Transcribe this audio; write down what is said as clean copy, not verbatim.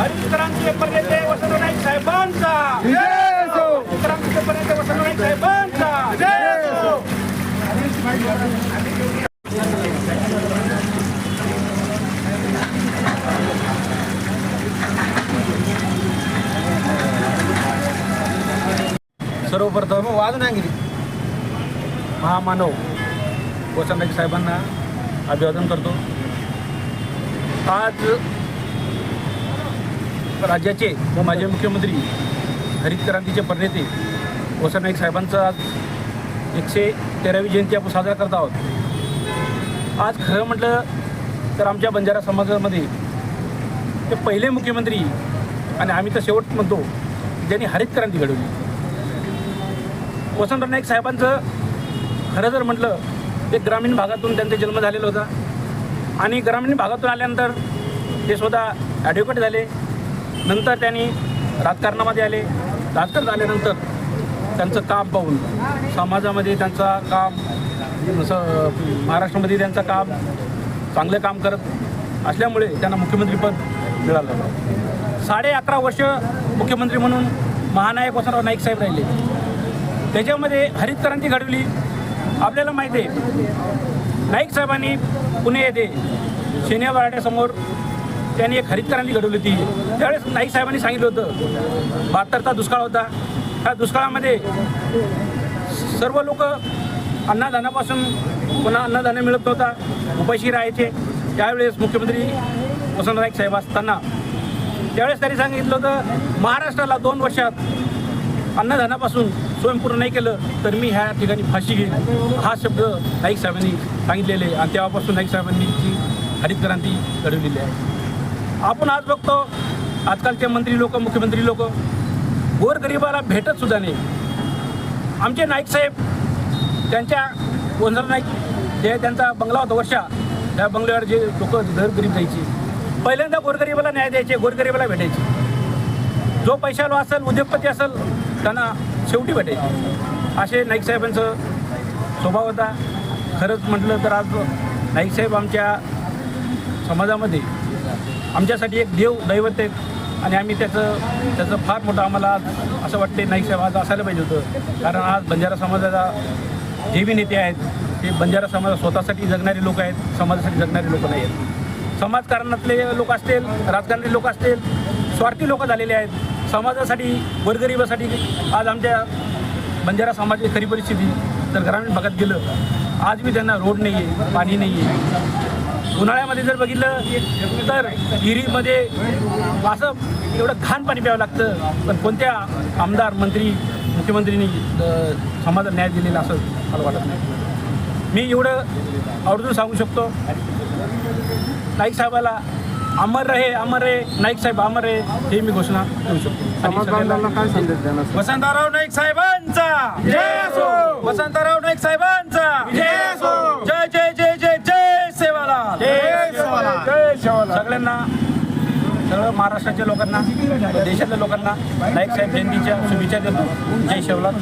हरितक्रांतीचे प्रणेते वसंतराव नाईक साहेबांचा हरितक्रांतीचे प्रणेते वसंतराव नाईक साहेबांचा सर्वप्रथम महामानव वसंतराव नाईक साहेबांना अभिवादन करतो। आज राज्याचे माजी मुख्यमंत्री हरितक्रांतीचे प्रणेते वसंतराव नाईक साहेबांचा आज 113वी जयंती आपण साजरा करत आहोत। आज खरं म्हटलं तर आमच्या बंजारा समाजामध्ये ते पहिले मुख्यमंत्री आणि आम्ही तर शेवट म्हणतो ज्यांनी हरितक्रांती घडवली। वसंतराव नाईक साहेबांचं खरं जर म्हटलं ते ग्रामीण भागातून त्यांचा जन्म झालेला होता आणि ग्रामीण भागातून आल्यानंतर ते स्वतः ॲडव्होकेट झाले। नंतर त्यांनी राजकारणामध्ये आले। राजकारण झाल्यानंतर त्यांचं काम पाहून समाजामध्ये त्यांचा काम महाराष्ट्रामध्ये त्यांचं काम चांगलं काम करत असल्यामुळे त्यांना मुख्यमंत्रीपद मिळालं। 11.5 वर्ष मुख्यमंत्री म्हणून महानायक वसंतराव नाईक साहेब राहिले। त्याच्यामध्ये हरितक्रांती घडवली। आपल्याला माहिती आहे नाईक साहेबांनी पुणे येथे शेनिया बराट्यासमोर त्यांनी एक हरितक्रांती घडवली होती। त्यावेळेस नाईक साहेबांनी सांगितलं होतं 72चा दुष्काळ होता। त्या दुष्काळामध्ये सर्व लोक अन्नधान्यापासून पुन्हा अन्नधान्य मिळत नव्हता, उपाशी राहायचे। त्यावेळेस मुख्यमंत्री वसंतराव नाईक साहेब असताना त्यावेळेस त्यांनी सांगितलं होतं महाराष्ट्राला 2 वर्षात अन्नधान्यापासून स्वयंपूर्ण नाही केलं तर मी ह्या ठिकाणी फाशी घेईन, हा शब्द नाईक साहेबांनी सांगितलेले आणि तेव्हापासून नाईक साहेबांनी ती हरितक्रांती घडवलेली आहे। आपण आज बघतो आजकालचे मंत्री लोक मुख्यमंत्री लोक गोरगरिबाला भेटत सुद्धा नाही। आमचे नाईक साहेब त्यांच्या वसंतराव नाईक जे त्यांचा बंगला होता वर्षा, त्या बंगल्यावर जे लोक गरीब जायचे पहिल्यांदा गोरगरिबाला न्याय द्यायचे, गोरगरिबाला भेटायचे। जो पैशाला असेल उद्योगपती असेल त्यांना शेवटी भेटायचे। असे नाईक साहेबांचं स्वभाव होता। खरंच म्हटलं तर आज नाईक साहेब आमच्या समाजामध्ये आमच्यासाठी एक दैवत आहेत आणि आम्ही त्याचं फार मोठं आम्हाला असं वाटते नाईक साहेब आज असायला पाहिजे होतं। कारण आज बंजारा समाजाचा जे बी नेते आहेत ते बंजारा समाज स्वतःसाठी जगणारे लोक आहेत, समाजासाठी जगणारे लोक नाही आहेत। समाजकारणातले लोक असतील, राजकारणी लोक असतील, स्वार्थी लोक झालेले आहेत। समाजासाठी गोरगरिबासाठी आज आमच्या बंजारा समाजाची खरी परिस्थिती जर ग्रामीण भागात गेलं आज मी त्यांना रोड नाही आहे, पाणी नाही आहे। उन्हाळ्यामध्ये जर बघितलं तर विहिरीमध्ये असं एवढं घाण पाणी प्यावं लागतं, पण कोणत्या आमदार मंत्री मुख्यमंत्रींनी समाजाला न्याय दिलेला असं मला वाटत नाही। मी एवढं आवर्जून सांगू शकतो नाईक साहेबाला अमर रहे नाईक साहेब अमर रहे हे मी घोषणा करू शकतो। वसंतराव नाईक साहेबांचा जय असो, वसंतराव नाईक साहेबांचा जय असो, जय जय जय जय जय सेवालाल, जय सेवालाल, जय सेवालाल। सगळ्यांना सगळं महाराष्ट्राच्या लोकांना देशातल्या लोकांना नाईक साहेब जयंतीच्या शुभेच्छा देतो। जय सेवालाल।